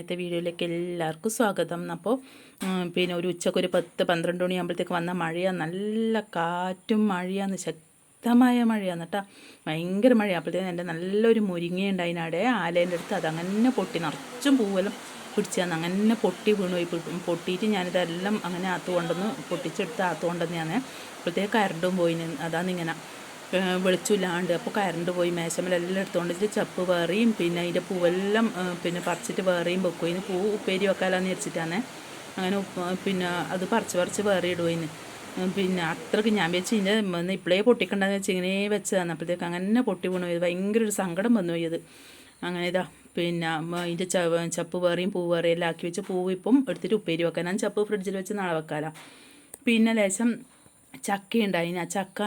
ഇന്നത്തെ വീഡിയോയിലേക്ക് എല്ലാവർക്കും സ്വാഗതം. അപ്പോൾ പിന്നെ ഒരു ഉച്ചക്കൊരു 10-12 മണിയാകുമ്പോഴത്തേക്ക് വന്ന മഴയാണ്. നല്ല കാറ്റും മഴയാണ്, ശക്തമായ മഴയാണ് കേട്ടോ. ഭയങ്കര മഴ. അപ്പോഴത്തേക്കും എൻ്റെ നല്ലൊരു മുരിങ്ങയുണ്ട് അതിനടെ ആലേൻ്റെ അടുത്ത്. അതങ്ങനെ പൊട്ടി നിറച്ചും പൂവെല്ലാം പിടിച്ചാന്ന് അങ്ങനെ പൊട്ടി വീണുപോയി. പൊട്ടിയിട്ട് ഞാനിതെല്ലാം അങ്ങനെ അകത്ത് കൊണ്ടുവന്ന് പൊട്ടിച്ചെടുത്ത് അകത്ത് കൊണ്ടുവന്ന് ഞാൻ അപ്പോഴത്തേക്ക് കരണ്ടും പോയിന്. അതാണിങ്ങനെ വെളിച്ചില്ലാണ്ട്. അപ്പോൾ കരണ്ട് പോയി. മേശമലെല്ലാം എടുത്തുകൊണ്ടിട്ട് ചപ്പ് വേറെയും പിന്നെ അതിൻ്റെ പൂവെല്ലാം പിന്നെ പറിച്ചിട്ട് വേറെയും വെക്കും. അതിന് പൂ ഉപ്പേരി വെക്കാമെന്ന് വെച്ചിട്ടാണ് അങ്ങനെ പിന്നെ അത് പറിച്ച് വേറെ ഇടുവതിന്. പിന്നെ അത്രയ്ക്ക് ഞാൻ വെച്ച് ഇതിൻ്റെ ഇപ്പോഴേ പൊട്ടിക്കണ്ടെന്ന് വെച്ച് ഇങ്ങനെ വെച്ചതാണ്. അപ്പോഴത്തേക്ക് അങ്ങനെ പൊട്ടി വീണു പോയത്. ഭയങ്കര ഒരു സങ്കടം വന്നു പോയത്. അങ്ങനെ ഇതാ പിന്നെ ഇതിൻ്റെ ചപ്പ് വേറെയും പൂ വേറെയും എല്ലാം ആക്കി വെച്ച് പൂവ് ഇപ്പം എടുത്തിട്ട് ഉപ്പേരി വെക്കാൻ. ഞാൻ ചപ്പ് ഫ്രിഡ്ജിൽ വെച്ച് നാളെ വെക്കാമല്ലോ. പിന്നെ ലേശം ചക്ക ഉണ്ടായിന്. ആ ചക്ക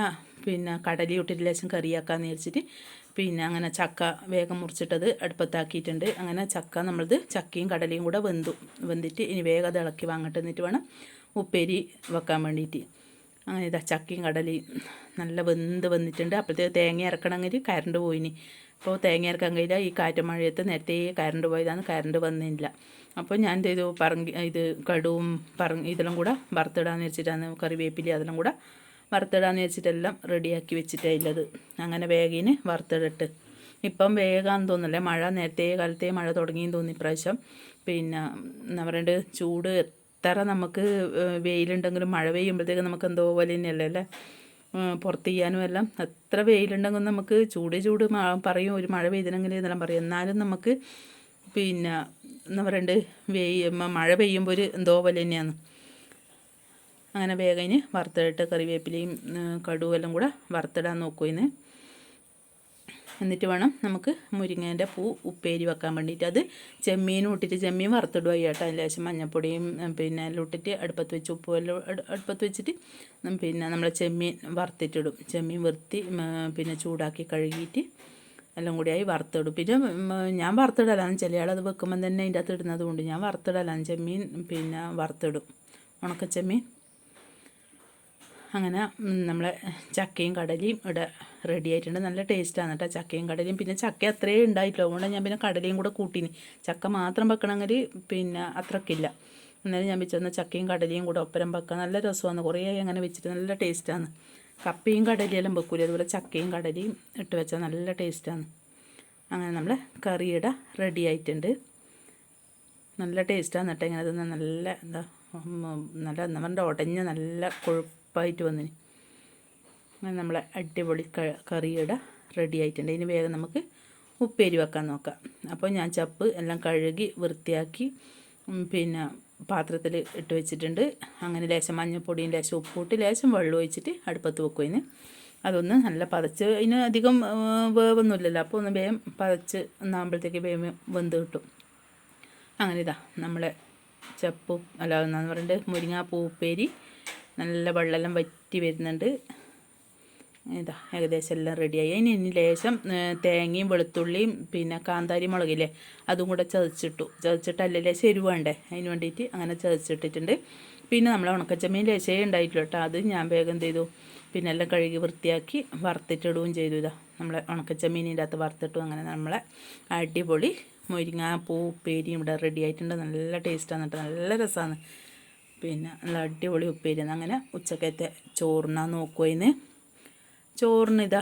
പിന്നെ കടലി ഇട്ടിട്ട് ലേശം കറിയാക്കാമെന്ന് വിചാരിച്ചിട്ട് പിന്നെ അങ്ങനെ ചക്ക വേഗം മുറിച്ചിട്ടത് അടുപ്പത്താക്കിയിട്ടുണ്ട്. അങ്ങനെ ചക്ക നമ്മളത് ചക്കയും കടലയും കൂടെ വെന്തിട്ട് ഇനി വേഗം അത് ഇളക്കി വാങ്ങട്ടെ. എന്നിട്ട് വേണം ഉപ്പേരി വെക്കാൻ വേണ്ടിയിട്ട്. അങ്ങനെ ഇതാ ചക്കയും കടലയും നല്ല വന്നിട്ടുണ്ട്. അപ്പോഴത്തേക്ക് തേങ്ങ ഇറക്കണമെങ്കിൽ കരണ്ട് പോയിനി. അപ്പോൾ തേങ്ങ ഇറക്കാൻ കഴിയില്ല. ഈ കാറ്റ് മഴയത്ത് നേരത്തെ കരണ്ട് പോയതാണ്. കരണ്ട് വന്നില്ല. അപ്പോൾ ഞാൻ എന്ത് ചെയ്തു, ഇത് കടുവും ഇതെല്ലാം കൂടെ വറുത്തിടാന്ന് വെച്ചിട്ടാണ്, കറിവേപ്പില അതെല്ലാം കൂടെ വറുത്തിടാന്ന് വെച്ചിട്ടെല്ലാം റെഡിയാക്കി വെച്ചിട്ടായില്ലത്. അങ്ങനെ വേഗിന് വറുത്തിടട്ട്. ഇപ്പം വേഗം തോന്നില്ല, മഴ നേരത്തെ കാലത്തെ മഴ തുടങ്ങിയെന്ന് തോന്നി ഇപ്രാവശ്യം. പിന്നെ എന്താ പറയണ്ട്, ചൂട് എത്ര നമുക്ക് വെയിലുണ്ടെങ്കിലും മഴ പെയ്യുമ്പോഴത്തേക്ക് നമുക്ക് എന്തോ പോലെ തന്നെയല്ലേ അല്ലേ. പുറത്ത് ചെയ്യാനും എല്ലാം എത്ര വെയിലുണ്ടെങ്കിൽ നമുക്ക് ചൂട് പറയും, ഒരു മഴ പെയ്തിനെങ്കിൽ എന്നെല്ലാം പറയും. എന്നാലും നമുക്ക് പിന്നെ എന്താ പറയണ്ട്, മഴ പെയ്യുമ്പോൾ ഒരു എന്തോ പോലെ തന്നെയാണ്. അങ്ങനെ വേഗം വറുത്തിട്ട് കറിവേപ്പിലയും കടുവും എല്ലാം കൂടെ വറുത്തിടാൻ നോക്കുമെന്ന്. എന്നിട്ട് വേണം നമുക്ക് മുരിങ്ങേൻ്റെ പൂ ഉപ്പേരി വെക്കാൻ വേണ്ടിയിട്ട്. അത് ചെമ്മീനും ഇട്ടിട്ട് ചെമ്മീൻ വറുത്തിടുക കേട്ടോ. അതിന് ലേശം മഞ്ഞൾപ്പൊടിയും പിന്നെ എല്ലാം ഇട്ടിട്ട് അടുപ്പത്ത് വെച്ച് ഉപ്പും എല്ലാം അടുപ്പത്ത് വെച്ചിട്ട് പിന്നെ നമ്മൾ ചെമ്മീൻ വറുത്തിട്ടിടും. ചെമ്മീൻ പിന്നെ ചൂടാക്കി കഴുകിയിട്ട് എല്ലാം കൂടിയായി വറുത്തിടും. പിന്നെ ഞാൻ വറുത്തിടലാണ്, ചില ആളത് വെക്കുമ്പം തന്നെ അതിൻ്റെ അകത്ത് ഇടുന്നത് കൊണ്ട് ഞാൻ വറുത്തിടലാണ്. ചെമ്മീൻ പിന്നെ വറുത്തിടും, ഉണക്കച്ചെമ്മീൻ. അങ്ങനെ നമ്മളെ ചക്കയും കടലയും ഇവിടെ റെഡി ആയിട്ടുണ്ട്. നല്ല ടേസ്റ്റാണ് കേട്ടോ ചക്കയും കടലയും. പിന്നെ ചക്ക അത്രേ ഉണ്ടായിട്ടില്ല, അതുകൊണ്ട് ഞാൻ പിന്നെ കടലയും കൂടെ കൂട്ടീന്. ചക്ക മാത്രം വെക്കണമെങ്കിൽ പിന്നെ അത്രക്കില്ല. എന്നാലും ഞാൻ വെച്ചിരുന്ന ചക്കയും കടലയും കൂടെ ഒപ്പരം വെക്കാൻ നല്ല രസമാണ്. കുറേ അങ്ങനെ വെച്ചിട്ട് നല്ല ടേസ്റ്റാണ്. കപ്പയും കടലയെല്ലാം വെക്കൂല, അതുപോലെ ചക്കയും കടലയും ഇട്ട് വെച്ചാൽ നല്ല ടേസ്റ്റാണ്. അങ്ങനെ നമ്മളെ കറിയുടെ റെഡി ആയിട്ടുണ്ട്. നല്ല ടേസ്റ്റാണ് കേട്ടോ. ഇങ്ങനെ തന്നെ നല്ല എന്താ ഉടഞ്ഞ നല്ല കൊഴുപ്പായിട്ട് വന്നിന്. അങ്ങനെ നമ്മളെ അടിപൊളി കറിയുടെ റെഡി ആയിട്ടുണ്ട്. ഇനി വേഗം നമുക്ക് ഉപ്പേരി വെക്കാൻ നോക്കാം. അപ്പോൾ ഞാൻ ചപ്പ് എല്ലാം കഴുകി വൃത്തിയാക്കി പിന്നെ പാത്രത്തിൽ ഇട്ട് വെച്ചിട്ടുണ്ട്. അങ്ങനെ ലേശം മഞ്ഞൾപ്പൊടിയും ലേശം ഉപ്പിട്ട് ലേശം വെള്ളം ഒഴിച്ചിട്ട് അടുപ്പത്ത് വെക്കും. അതിന് അതൊന്ന് നല്ല പതച്ച്, അതിന് അധികം വേവൊന്നുമില്ലല്ലോ, അപ്പോൾ ഒന്ന് വേഗം പതച്ച് ഒന്നാകുമ്പോഴത്തേക്ക് വേഗം വെന്ത് കിട്ടും. അങ്ങനെ ഇതാ നമ്മളെ ചപ്പും എന്താന്ന് പറയുന്നത് മുരിങ്ങാപ്പൂ ഉപ്പേരി നല്ല വെള്ളമെല്ലാം വറ്റി വരുന്നുണ്ട്. ഇതാ ഏകദേശം എല്ലാം റെഡിയായി. ഇനി ലേശം തേങ്ങയും വെളുത്തുള്ളിയും പിന്നെ കാന്താരി മുളകില്ലേ അതും കൂടെ ചതച്ചിട്ടല്ലേ ലേശം എരിവ് വേണ്ടേ, അതിന് വേണ്ടിയിട്ട് അങ്ങനെ ചതച്ചിട്ടിട്ടുണ്ട്. പിന്നെ നമ്മൾ ഉണക്കച്ചമ്മീൻ ലേശേ ഉണ്ടായിട്ടില്ല കേട്ടോ. അത് ഞാൻ വേഗം എന്ത് ചെയ്തു, പിന്നെ എല്ലാം കഴുകി വൃത്തിയാക്കി വറുത്തിട്ടിടുകയും ചെയ്തു. ഇതാ നമ്മളെ ഉണക്കച്ചമ്മീനിൻ്റെ അകത്ത് വറുത്തിട്ടു. അങ്ങനെ നമ്മളെ അടിപൊളി മുരിങ്ങാപ്പൂ ഉപ്പേരിയും ഇവിടെ റെഡി ആയിട്ടുണ്ട്. നല്ല ടേസ്റ്റാണ് കേട്ടോ, നല്ല രസമാണ്. പിന്നെ നല്ല അടിപൊളി ഉപ്പേരിയാണ്. അങ്ങനെ ഉച്ചക്കത്തെ ചോറിനാ നോക്കുവതിന്. ചോറിന് ഇതാ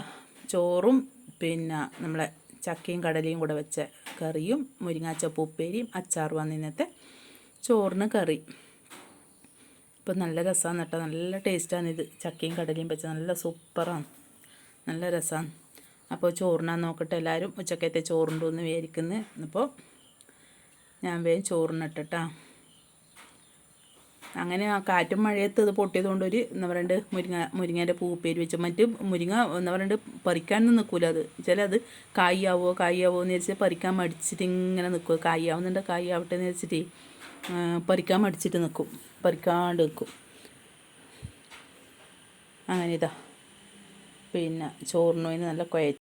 ചോറും പിന്നെ നമ്മളെ ചക്കയും കടലയും കൂടെ വെച്ച കറിയും മുരിങ്ങാച്ചപ്പ് ഉപ്പേരിയും അച്ചാറുമാണ് ഇന്നത്തെ ചോറിന് കറി. ഇപ്പം നല്ല രസമാണ് കേട്ടോ, നല്ല ടേസ്റ്റാണ്. ഇത് ചക്കയും കടലയും വെച്ച നല്ല സൂപ്പറാണ്, നല്ല രസമാണ്. അപ്പോൾ ചോറിനാൻ നോക്കട്ടെ എല്ലാവരും. ഉച്ചക്കത്തെ ചോറുണ്ടോയെന്ന് വിചാരിക്കുന്നു. അപ്പോൾ ഞാൻ വേഗം ചോറിനിട്ടിട്ടാ. അങ്ങനെ ആ കാറ്റും മഴയത്ത് ഇത് പൊട്ടിയതുകൊണ്ട് എന്താ പറയുക മുരിങ്ങേൻ്റെ പൂപ്പേരി വെച്ച്. മറ്റ് മുരിങ്ങ എന്താ പറയുക പറിക്കാനൊന്നും നിൽക്കില്ല. അത് കായാവോ എന്ന് വെച്ചാൽ പറിക്കാൻ മടിച്ചിട്ട് ഇങ്ങനെ നിൽക്കും. കായാവുന്നുണ്ട് കായാവട്ടെ എന്ന് വെച്ചിട്ട് പറിക്കാൻ മടിച്ചിട്ട് നിൽക്കും, പറിക്കാണ്ട് നിൽക്കും. അങ്ങനെ ഇതാ പിന്നെ ചോറിന് നല്ല